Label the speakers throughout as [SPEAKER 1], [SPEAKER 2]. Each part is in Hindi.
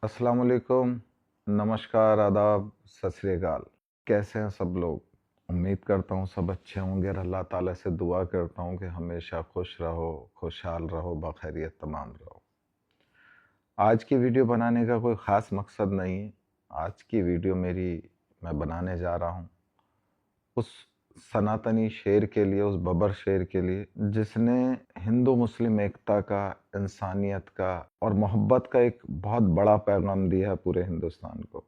[SPEAKER 1] अस्सलाम वालेकुम, नमस्कार, आदाब, सत श्री अकाल। कैसे हैं सब लोग? उम्मीद करता हूँ सब अच्छे होंगे और अल्लाह ताला से दुआ करता हूँ कि हमेशा खुश रहो, खुशहाल रहो, बखैरियत तमाम रहो। आज की वीडियो बनाने का कोई ख़ास मकसद नहीं है। आज की वीडियो मैं बनाने जा रहा हूँ उस सनातनी शेर के लिए, उस बबर शेर के लिए जिसने हिंदू मुस्लिम एकता का, इंसानियत का और मोहब्बत का एक बहुत बड़ा पैगाम दिया है पूरे हिंदुस्तान को।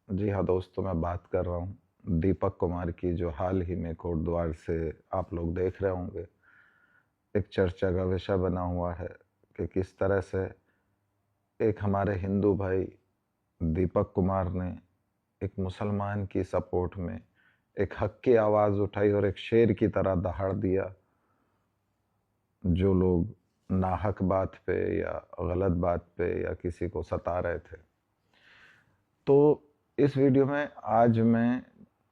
[SPEAKER 1] जी हाँ दोस्तों, मैं बात कर रहा हूँ दीपक कुमार की, जो हाल ही में कोटद्वार से आप लोग देख रहे होंगे एक चर्चा का विषय बना हुआ है कि किस तरह से एक हमारे हिंदू भाई दीपक कुमार ने एक मुसलमान की सपोर्ट में एक हक की आवाज़ उठाई और एक शेर की तरह दहाड़ दिया। जो लोग नाहक बात पे या गलत बात पे या किसी को सता रहे थे, तो इस वीडियो में आज मैं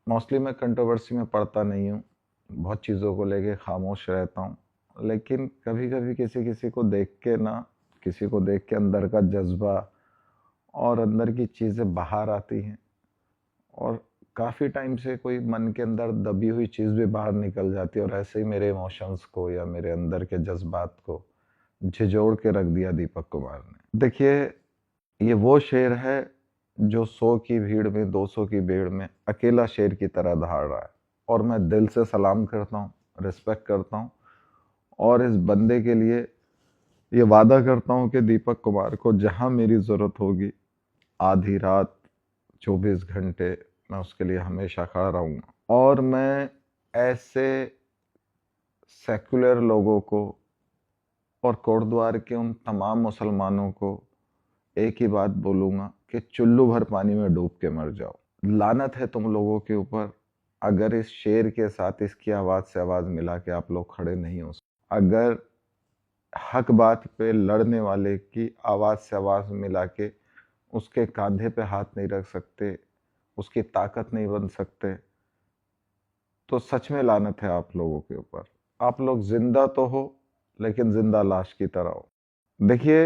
[SPEAKER 1] कंट्रोवर्सी में पड़ता नहीं हूँ, बहुत चीज़ों को लेके खामोश रहता हूँ, लेकिन कभी कभी किसी को देख के अंदर का जज्बा और अंदर की चीज़ें बाहर आती हैं और काफ़ी टाइम से कोई मन के अंदर दबी हुई चीज़ भी बाहर निकल जाती है और ऐसे ही मेरे इमोशंस को या मेरे अंदर के जज्बात को झिझोड़ के रख दिया दीपक कुमार ने। देखिए, ये वो शेर है जो 100 की भीड़ में, 200 की भीड़ में अकेला शेर की तरह दहाड़ रहा है और मैं दिल से सलाम करता हूँ, रिस्पेक्ट करता हूँ और इस बंदे के लिए ये वादा करता हूँ कि दीपक कुमार को जहाँ मेरी ज़रूरत होगी, आधी रात, 24 घंटे, मैं उसके लिए हमेशा खड़ा रहूँगा। और मैं ऐसे सेक्युलर लोगों को और कोटद्वार के उन तमाम मुसलमानों को एक ही बात बोलूँगा कि चुल्लू भर पानी में डूब के मर जाओ। लानत है तुम लोगों के ऊपर अगर इस शेर के साथ इसकी आवाज़ से आवाज़ मिला के आप लोग खड़े नहीं हो सकते, अगर हक बात पे लड़ने वाले की आवाज़ से आवाज़ मिला के उसके कंधे पे हाथ नहीं रख सकते, उसकी ताकत नहीं बन सकते, तो सच में लानत है आप लोगों के ऊपर। आप लोग जिंदा तो हो लेकिन जिंदा लाश की तरह हो। देखिए,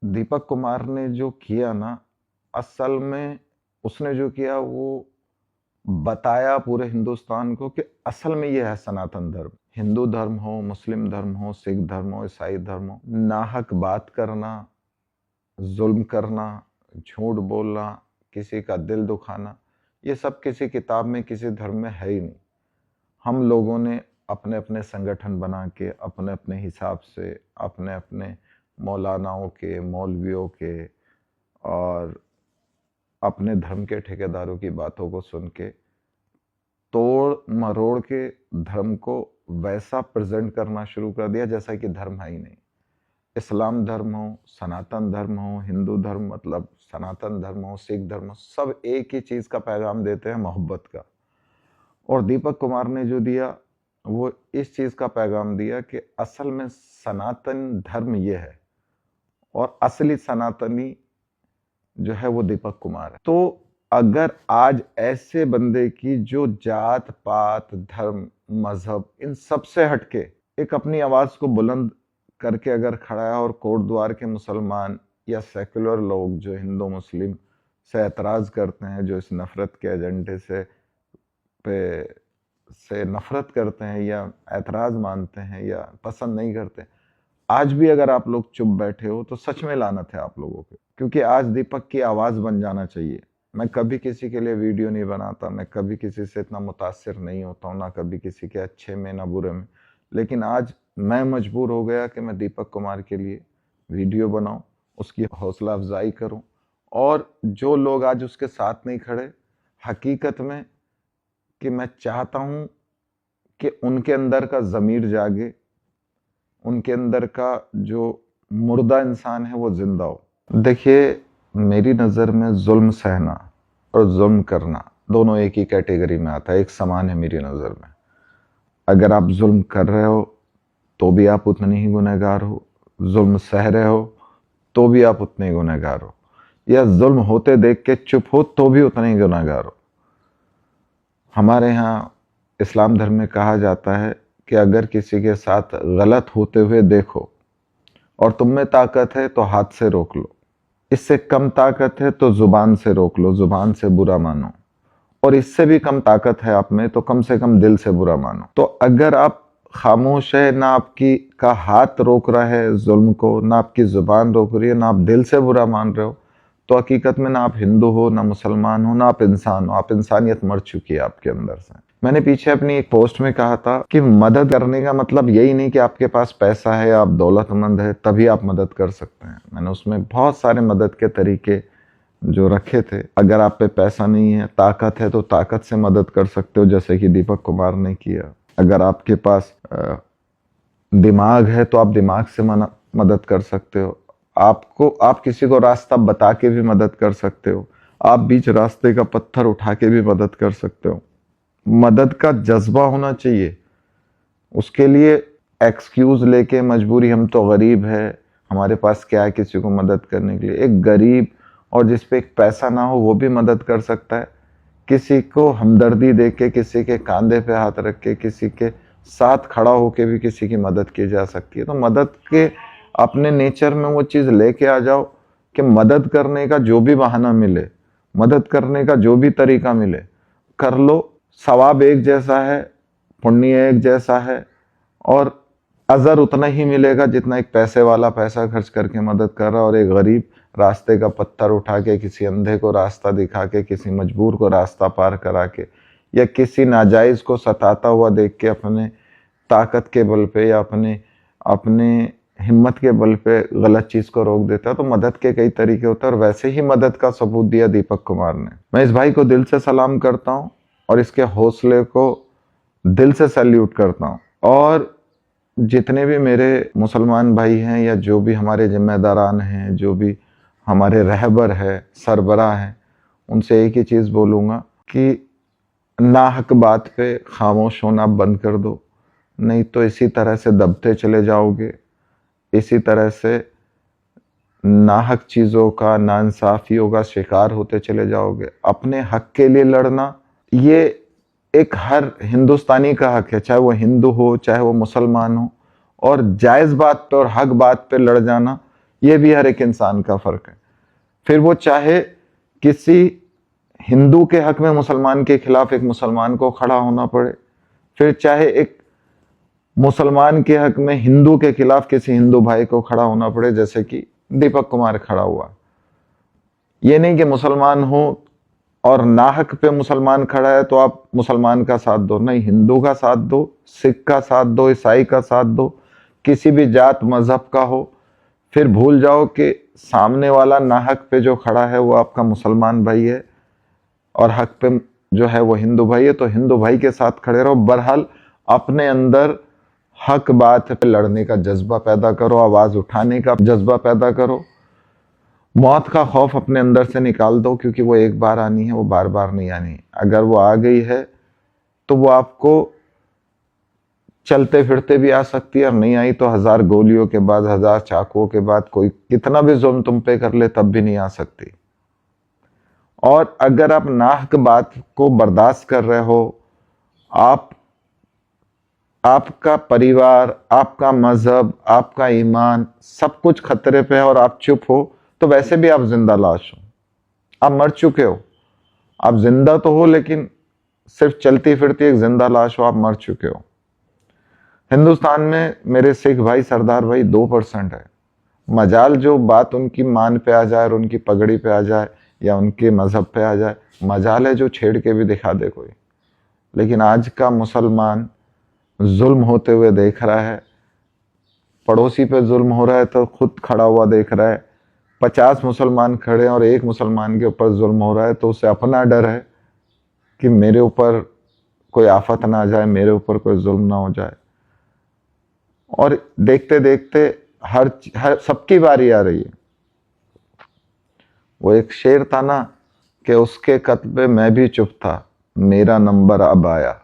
[SPEAKER 1] दीपक कुमार ने जो किया ना, असल में उसने जो किया वो बताया पूरे हिंदुस्तान को कि असल में ये है सनातन धर्म। हिंदू धर्म हो, मुस्लिम धर्म हो, सिख धर्म हो, ईसाई धर्म हो, नाहक बात करना, जुल्म करना, झूठ बोलना, किसी का दिल दुखाना, ये सब किसी किताब में, किसी धर्म में है ही नहीं। हम लोगों ने अपने अपने संगठन बना के अपने अपने हिसाब से, अपने अपने मौलानाओं के, मौलवियों के और अपने धर्म के ठेकेदारों की बातों को सुन के तोड़ मरोड़ के धर्म को वैसा प्रेजेंट करना शुरू कर दिया जैसा कि धर्म है ही नहीं। इस्लाम धर्म हो, सनातन धर्म हो, हिंदू धर्म मतलब सनातन धर्म हो, सिख धर्म हो, सब एक ही चीज़ का पैगाम देते हैं, मोहब्बत का। और दीपक कुमार ने जो दिया वो इस चीज़ का पैगाम दिया कि असल में सनातन धर्म ये है और असली सनातनी जो है वो दीपक कुमार है। तो अगर आज ऐसे बंदे की जो जात पात, धर्म, मजहब, इन सब से हटके एक अपनी आवाज को बुलंद करके अगर खड़ा है और कोटद्वार के मुसलमान या सेकुलर लोग जो हिंदू मुस्लिम से एतराज करते हैं, जो इस नफरत के एजेंडे से नफरत करते हैं या एतराज मानते हैं या पसंद नहीं करते, आज भी अगर आप लोग चुप बैठे हो तो सच में लानत है आप लोगों के, क्योंकि आज दीपक की आवाज़ बन जाना चाहिए। मैं कभी किसी के लिए वीडियो नहीं बनाता, मैं कभी किसी से इतना मुतासिर नहीं होता हूँ, ना कभी किसी के अच्छे में ना बुरे में, लेकिन आज मैं मजबूर हो गया कि मैं दीपक कुमार के लिए वीडियो बनाऊँ, उसकी हौसला अफजाई करूँ। और जो लोग आज उसके साथ नहीं खड़े, हकीकत में कि मैं चाहता हूँ कि उनके अंदर का ज़मीर जागे, उनके अंदर का जो मुर्दा इंसान है वो जिंदा हो। देखिए, मेरी नज़र में जुल्म सहना और जुल्म करना दोनों एक ही कैटेगरी में आता है, एक समान है मेरी नज़र में। अगर आप जुल्म कर रहे हो तो भी आप उतने ही गुनहगार हो, जुल्म सह रहे हो तो भी आप उतने ही गुनहगार हो, या जुल्म होते देख के चुप हो तो भी उतने ही गुनहगार हो। हमारे यहाँ इस्लाम धर्म में कहा जाता है कि अगर किसी के साथ गलत होते हुए देखो और तुम में ताकत है तो हाथ से रोक लो। इससे कम ताकत है तो जुबान से रोक लो, जुबान से बुरा मानो, और इससे भी कम ताकत है आप में तो कम से कम दिल से बुरा मानो। तो अगर आप खामोश है, ना आपकी का हाथ रोक रहा है जुल्म को, ना आपकी जुबान रोक रही है, ना आप दिल से बुरा मान रहे हो, तो हकीकत में ना आप हिंदू हो, ना मुसलमान हो, ना आप इंसान हो। आप इंसानियत मर चुकी है आपके अंदर से। मैंने पीछे अपनी एक पोस्ट में कहा था कि मदद करने का मतलब यही नहीं कि आपके पास पैसा है, आप दौलतमंद है तभी आप मदद कर सकते हैं। मैंने उसमें बहुत सारे मदद के तरीके जो रखे थे। अगर आप पे पैसा नहीं है, ताकत है, तो ताकत से मदद कर सकते हो, जैसे कि दीपक कुमार ने किया। अगर आपके पास दिमाग है तो आप दिमाग से मदद कर सकते हो। आप किसी को रास्ता बता के भी मदद कर सकते हो। आप बीच रास्ते का पत्थर उठा के भी मदद कर सकते हो। मदद का जज्बा होना चाहिए। उसके लिए एक्सक्यूज लेके मजबूरी, हम तो गरीब है, हमारे पास क्या है किसी को मदद करने के लिए। एक गरीब और जिस पे एक पैसा ना हो वो भी मदद कर सकता है। किसी को हमदर्दी दे के, किसी के कंधे पे हाथ रख के, किसी के साथ खड़ा होके भी किसी की मदद की जा सकती है। तो मदद के अपने नेचर में वो चीज़ लेके आ जाओ कि मदद करने का जो भी बहाना मिले, मदद करने का जो भी तरीका मिले, कर लो। सवाब एक जैसा है, पुण्य एक जैसा है, और अजर उतना ही मिलेगा जितना एक पैसे वाला पैसा खर्च करके मदद कर रहा है और एक गरीब रास्ते का पत्थर उठा के, किसी अंधे को रास्ता दिखा के, किसी मजबूर को रास्ता पार करा के, या किसी नाजायज को सताता हुआ देख के अपने ताकत के बल पे या अपने हिम्मत के बल पे गलत चीज को रोक देता है। तो मदद के कई तरीके होते हैं और वैसे ही मदद का सबूत दिया दीपक कुमार ने। मैं इस भाई को दिल से सलाम करता हूँ और इसके हौसले को दिल से सैल्यूट करता हूँ। और जितने भी मेरे मुसलमान भाई हैं या जो भी हमारे जिम्मेदारान हैं, जो भी हमारे रहबर है, सरबराह हैं, उनसे एक ही चीज़ बोलूँगा कि नाहक बात पे खामोश होना बंद कर दो, नहीं तो इसी तरह से दबते चले जाओगे। इसी तरह से नाहक चीज़ों का, नाइंसाफियों का शिकार होते चले जाओगे। अपने हक के लिए लड़ना ये एक हर हिंदुस्तानी का हक है, चाहे वो हिंदू हो चाहे वो मुसलमान हो। और जायज़ बात पे और हक बात पे लड़ जाना ये भी हर एक इंसान का फ़र्क है। फिर वो चाहे किसी हिंदू के हक में मुसलमान के खिलाफ एक मुसलमान को खड़ा होना पड़े, फिर चाहे एक मुसलमान के हक में हिंदू के खिलाफ किसी हिंदू भाई को खड़ा होना पड़े, जैसे कि दीपक कुमार खड़ा हुआ। ये नहीं कि मुसलमान हो और नाहक पे मुसलमान खड़ा है तो आप मुसलमान का साथ दो, नहीं, हिंदू का साथ दो, सिख का साथ दो, ईसाई का साथ दो, किसी भी जात मजहब का हो। फिर भूल जाओ कि सामने वाला नाहक पे जो खड़ा है वो आपका मुसलमान भाई है और हक पे जो है वो हिंदू भाई है, तो हिंदू भाई के साथ खड़े रहो। बहरहाल अपने अंदर हक बात पे लड़ने का जज्बा पैदा करो, आवाज उठाने का जज्बा पैदा करो। मौत का खौफ अपने अंदर से निकाल दो, क्योंकि वो एक बार आनी है, वो बार बार नहीं आनी। अगर वो आ गई है तो वो आपको चलते फिरते भी आ सकती है, और नहीं आई तो 1000 गोलियों के बाद, 1000 चाकुओं के बाद, कोई कितना भी जुल्म तुम पे कर ले तब भी नहीं आ सकती। और अगर आप नाहक बात को बर्दाश्त कर रहे हो, आपका परिवार, आपका मजहब, आपका ईमान सब कुछ खतरे पे है और आप चुप हो, तो वैसे भी आप जिंदा लाश हो, आप मर चुके हो। आप जिंदा तो हो लेकिन सिर्फ चलती फिरती एक जिंदा लाश हो, आप मर चुके हो। हिंदुस्तान में मेरे सिख भाई, सरदार भाई 2% है। मजाल जो बात उनकी मान पे आ जाए और उनकी पगड़ी पे आ जाए या उनके मजहब पे आ जाए, मजाल है जो छेड़ के भी दिखा दे कोई। लेकिन आज का मुसलमान जुल्म होते हुए देख रहा है, पड़ोसी पे जुल्म हो रहा है तो खुद खड़ा हुआ देख रहा है। 50 मुसलमान खड़े हैं और एक मुसलमान के ऊपर जुल्म हो रहा है तो उसे अपना डर है कि मेरे ऊपर कोई आफत ना आ जाए, मेरे ऊपर कोई जुल्म ना हो जाए। और देखते देखते हर सबकी बारी आ रही है। वो एक शेर था ना कि उसके कत्ल पे मैं भी चुप था, मेरा नंबर अब आया,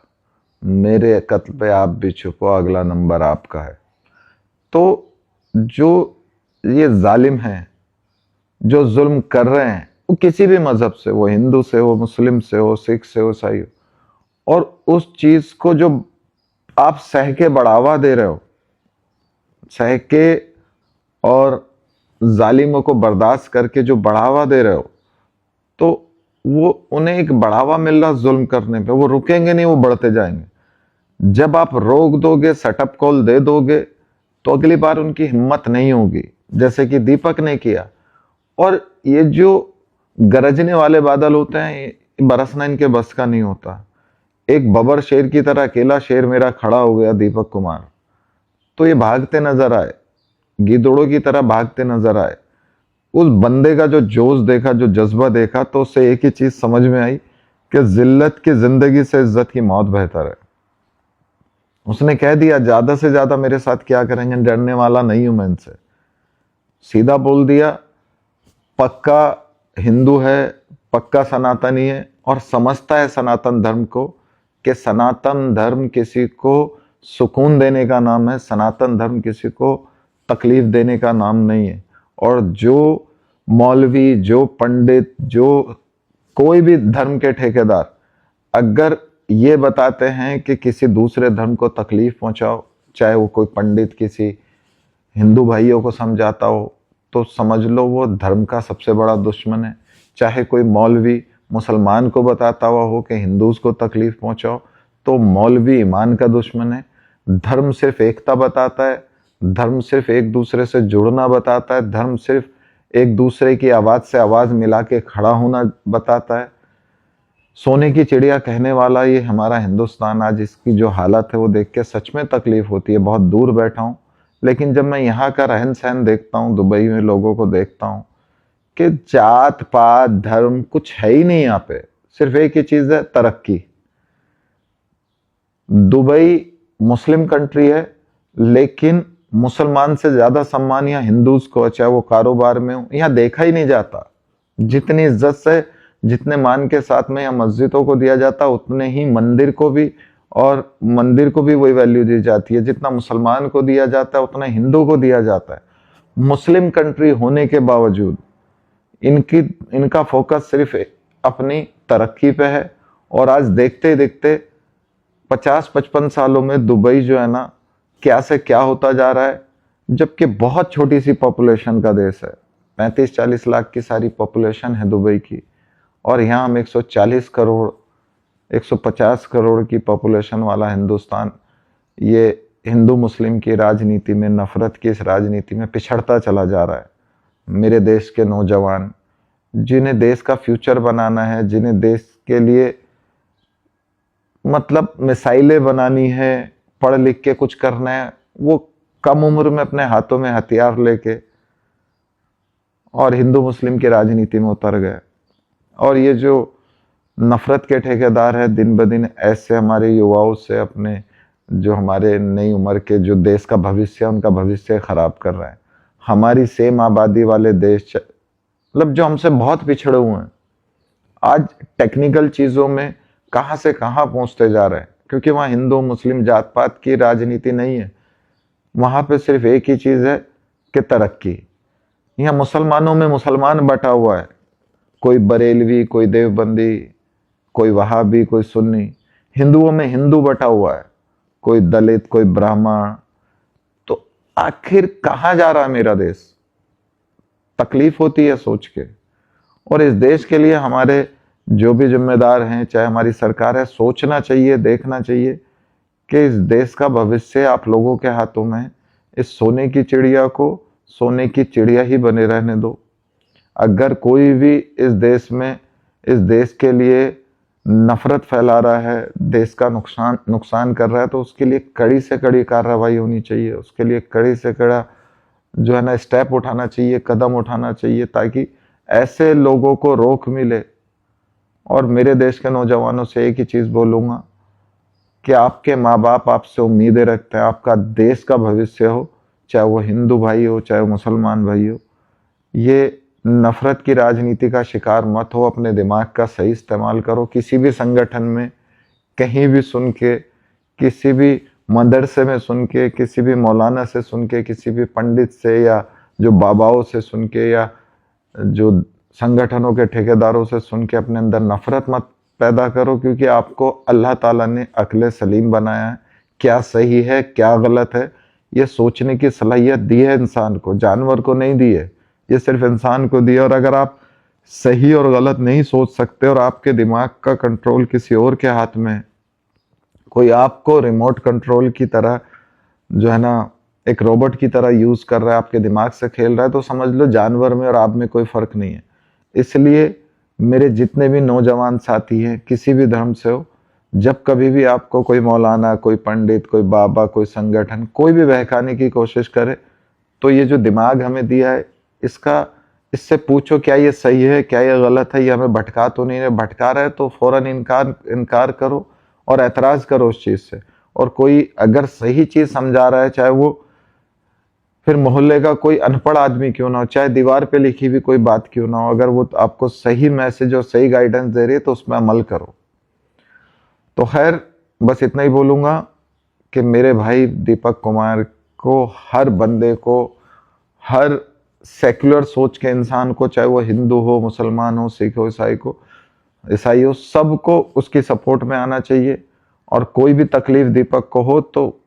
[SPEAKER 1] मेरे कत्ल पे आप भी चुप हो, अगला नंबर आपका है। तो जो ये जालिम हैं, जो जुल्म कर रहे हैं, वो किसी भी मजहब से, वो हिंदू से हो, मुस्लिम से हो, सिख से हो, ईसाई हो, और उस चीज को जो आप सह के बढ़ावा दे रहे हो, सह के और जालिमों को बर्दाश्त करके जो बढ़ावा दे रहे हो, तो वो उन्हें एक बढ़ावा मिल रहा जुल्म करने पे, वो रुकेंगे नहीं, वो बढ़ते जाएंगे। जब आप रोक दोगे, सेटअप कॉल दे दोगे, तो अगली बार उनकी हिम्मत नहीं होगी, जैसे कि दीपक ने किया। और ये जो गरजने वाले बादल होते हैं, ये बरसना इनके बस का नहीं होता। एक बबर शेर की तरह अकेला शेर मेरा खड़ा हो गया, दीपक कुमार, तो ये भागते नजर आए, गिद्धड़ों की तरह भागते नजर आए। उस बंदे का जो जोश देखा, जो जज्बा देखा, तो उससे एक ही चीज समझ में आई कि जिल्लत की जिंदगी से इज्जत की मौत बेहतर है। उसने कह दिया ज्यादा से ज्यादा मेरे साथ क्या करेंगे, डरने वाला नहीं हूं मैं इनसे। सीधा बोल दिया, पक्का हिंदू है, पक्का सनातनी है, और समझता है सनातन धर्म को कि सनातन धर्म किसी को सुकून देने का नाम है, सनातन धर्म किसी को तकलीफ देने का नाम नहीं है। और जो मौलवी, जो पंडित, जो कोई भी धर्म के ठेकेदार अगर ये बताते हैं कि किसी दूसरे धर्म को तकलीफ पहुंचाओ, चाहे वो कोई पंडित किसी हिंदू भाइयों को समझाता हो, तो समझ लो वो धर्म का सबसे बड़ा दुश्मन है। चाहे कोई मौलवी मुसलमान को बताता हुआ हो कि हिंदूज को तकलीफ पहुंचाओ, तो मौलवी ईमान का दुश्मन है। धर्म सिर्फ एकता बताता है, धर्म सिर्फ एक दूसरे से जुड़ना बताता है, धर्म सिर्फ एक दूसरे की आवाज से आवाज मिला के खड़ा होना बताता है। सोने की चिड़िया कहने वाला ये हमारा हिंदुस्तान आज इसकी जो हालत है वो देख के सच में तकलीफ होती है। बहुत दूर बैठा हूँ, लेकिन जब मैं यहाँ का रहन सहन देखता हूँ, दुबई में लोगों को देखता हूँ कि जात पात धर्म कुछ है ही नहीं यहाँ पे, सिर्फ एक ही चीज है, तरक्की। दुबई मुस्लिम कंट्री है, लेकिन मुसलमान से ज्यादा सम्मान यहाँ हिंदूज को, चाहे वो कारोबार में हो, यहाँ देखा ही नहीं जाता। जितनी इज्जत से, जितने मान के साथ में यहाँ मस्जिदों को दिया जाता, उतने ही मंदिर को भी, और मंदिर को भी वही वैल्यू दी जाती है। जितना मुसलमान को दिया जाता है उतना हिंदू को दिया जाता है। मुस्लिम कंट्री होने के बावजूद इनका फोकस सिर्फ अपनी तरक्की पे है। और आज देखते देखते 50-55 सालों में दुबई जो है ना, क्या से क्या होता जा रहा है, जबकि बहुत छोटी सी पॉपुलेशन का देश है। 35-40 लाख की सारी पॉपुलेशन है दुबई की, और यहाँ हम 140 करोड़ 150 करोड़ की पॉपुलेशन वाला हिंदुस्तान, ये हिंदू मुस्लिम की राजनीति में, नफरत की इस राजनीति में पिछड़ता चला जा रहा है। मेरे देश के नौजवान, जिन्हें देश का फ्यूचर बनाना है, जिन्हें देश के लिए मतलब मिसाइलें बनानी है, पढ़ लिख के कुछ करना है, वो कम उम्र में अपने हाथों में हथियार लेके और हिंदू मुस्लिम की राजनीति में उतर गए। और ये जो नफरत के ठेकेदार है, दिन ब दिन ऐसे हमारे युवाओं से, अपने जो हमारे नई उम्र के जो देश का भविष्य, उनका भविष्य खराब कर रहे हैं। हमारी सेम आबादी वाले देश, मतलब जो हमसे बहुत पिछड़े हुए हैं, आज टेक्निकल चीजों में कहां से कहां पहुंचते जा रहे हैं, क्योंकि वहां हिंदू मुस्लिम जात पात की राजनीति नहीं है। वहां पे सिर्फ एक ही चीज है कि तरक्की। यहाँ मुसलमानों में मुसलमान बटा हुआ है, कोई बरेलवी, कोई देवबंदी, कोई वहाबी, कोई सुन्नी। हिंदुओं में हिंदू बटा हुआ है, कोई दलित, कोई ब्राह्मण। तो आखिर कहां जा रहा है मेरा देश? तकलीफ होती है सोच के। और इस देश के लिए हमारे जो भी जिम्मेदार हैं, चाहे हमारी सरकार है, सोचना चाहिए, देखना चाहिए कि इस देश का भविष्य आप लोगों के हाथों में है। इस सोने की चिड़िया को सोने की चिड़िया ही बने रहने दो। अगर कोई भी इस देश में, इस देश के लिए नफरत फैला रहा है, देश का नुकसान कर रहा है, तो उसके लिए कड़ी से कड़ी कार्रवाई होनी चाहिए। उसके लिए कड़ी से कड़ा जो है ना स्टेप उठाना चाहिए, कदम उठाना चाहिए, ताकि ऐसे लोगों को रोक मिले। और मेरे देश के नौजवानों से एक ही चीज बोलूंगा कि आपके माँ बाप आपसे उम्मीदें रखते हैं, आपका देश का भविष्य हो, चाहे वो हिंदू भाई हो, चाहे वो मुसलमान भाई हो। ये नफरत की राजनीति का शिकार मत हो, अपने दिमाग का सही इस्तेमाल करो। किसी भी संगठन में कहीं भी सुन के, किसी भी मदरसे में सुन के, किसी भी मौलाना से सुन के, किसी भी पंडित से, या जो बाबाओं से सुन के, या जो संगठनों के ठेकेदारों से सुन के अपने अंदर नफरत मत पैदा करो, क्योंकि आपको अल्लाह ताला ने अक्ल सलीम बनाया है। क्या सही है, क्या गलत है, ये सोचने की सलाहियत दी है इंसान को, जानवर को नहीं दी है। ये सिर्फ इंसान को दिया। और अगर आप सही और गलत नहीं सोच सकते और आपके दिमाग का कंट्रोल किसी और के हाथ में, कोई आपको रिमोट कंट्रोल की तरह जो है ना एक रोबोट की तरह यूज कर रहा है, आपके दिमाग से खेल रहा है, तो समझ लो जानवर में और आप में कोई फर्क नहीं है। इसलिए मेरे जितने भी नौजवान साथी हैं, किसी भी धर्म से हो, जब कभी भी आपको कोई मौलाना, कोई पंडित, कोई बाबा, कोई संगठन, कोई भी बहकाने की कोशिश करे, तो ये जो दिमाग हमें दिया है, इससे पूछो क्या ये सही है, क्या ये गलत है, ये हमें भटका तो नहीं है। भटका रहा है तो फौरन इनकार करो और एतराज करो उस चीज से। और कोई अगर सही चीज समझा रहा है, चाहे वो फिर मोहल्ले का कोई अनपढ़ आदमी क्यों ना हो, चाहे दीवार पे लिखी हुई कोई बात क्यों ना हो, अगर वो आपको सही मैसेज और सही गाइडेंस दे रही है तो उसमें अमल करो। तो खैर बस इतना ही बोलूंगा कि मेरे भाई दीपक कुमार को, हर बंदे को, हर सेक्युलर सोच के इंसान को, चाहे वो हिंदू हो, मुसलमान हो, सिख हो, ईसाई हो, सबको उसकी सपोर्ट में आना चाहिए। और कोई भी तकलीफ दीपक को हो तो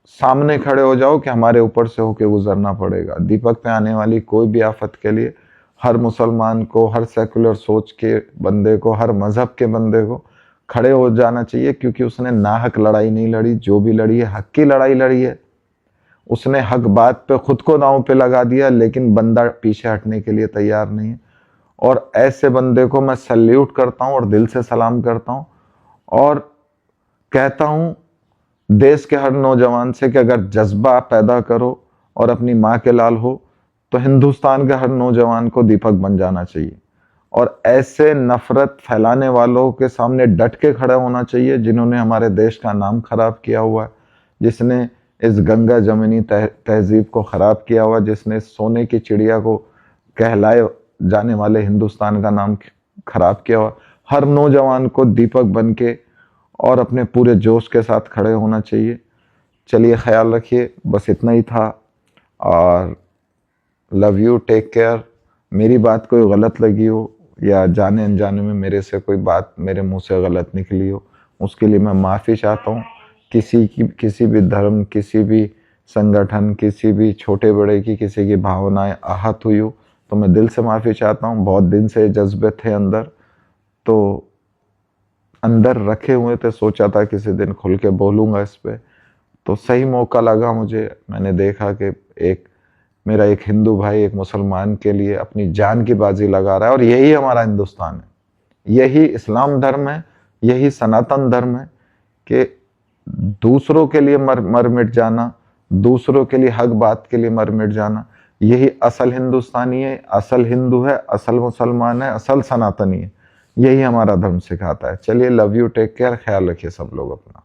[SPEAKER 1] सामने खड़े हो जाओ कि हमारे ऊपर से होके गुजरना पड़ेगा। दीपक पे आने वाली कोई भी आफत के लिए हर मुसलमान को, हर सेक्युलर सोच के बंदे को, हर मजहब के बंदे को खड़े हो जाना चाहिए, क्योंकि उसने नाहक लड़ाई नहीं लड़ी। जो भी लड़ी है हक की लड़ाई लड़ी है। उसने हक बात पे खुद को दांव पे लगा दिया, लेकिन बंदा पीछे हटने के लिए तैयार नहीं है। और ऐसे बंदे को मैं सल्यूट करता हूं और दिल से सलाम करता हूं। और कहता हूं देश के हर नौजवान से कि अगर जज्बा पैदा करो और अपनी माँ के लाल हो, तो हिंदुस्तान के हर नौजवान को दीपक बन जाना चाहिए। और ऐसे नफरत फैलाने वालों के सामने डट के खड़ा होना चाहिए, जिन्होंने हमारे देश का नाम खराब किया हुआ है, जिसने इस गंगा जमनी तहजीब को खराब किया हुआ, जिसने सोने की चिड़िया को कहलाए जाने वाले हिंदुस्तान का नाम खराब किया हुआ। हर नौजवान को दीपक बन के और अपने पूरे जोश के साथ खड़े होना चाहिए। चलिए ख्याल रखिए, बस इतना ही था। और लव यू, टेक केयर। मेरी बात कोई गलत लगी हो या जाने अनजाने में मेरे से कोई बात मेरे मुंह से गलत निकली हो, उसके लिए मैं माफ़ी चाहता हूँ। किसी भी धर्म, किसी भी संगठन, किसी भी छोटे बड़े की किसी की भावनाएं आहत हुई हो तो मैं दिल से माफ़ी चाहता हूँ। बहुत दिन से जज्बे थे अंदर, तो अंदर रखे हुए थे, सोचा था किसी दिन खुल के बोलूँगा इस पे, तो सही मौका लगा मुझे। मैंने देखा कि मेरा एक हिंदू भाई एक मुसलमान के लिए अपनी जान की बाजी लगा रहा है। और यही हमारा हिंदुस्तान है, यही इस्लाम धर्म है, यही सनातन धर्म है कि दूसरों के लिए मर मिट जाना, दूसरों के लिए हक बात के लिए मर मिट जाना, यही असल हिंदुस्तानी है, असल हिंदू है, असल मुसलमान है, असल सनातनी है। यही हमारा धर्म सिखाता है। चलिए, लव यू, टेक केयर, ख्याल रखिए सब लोग अपना।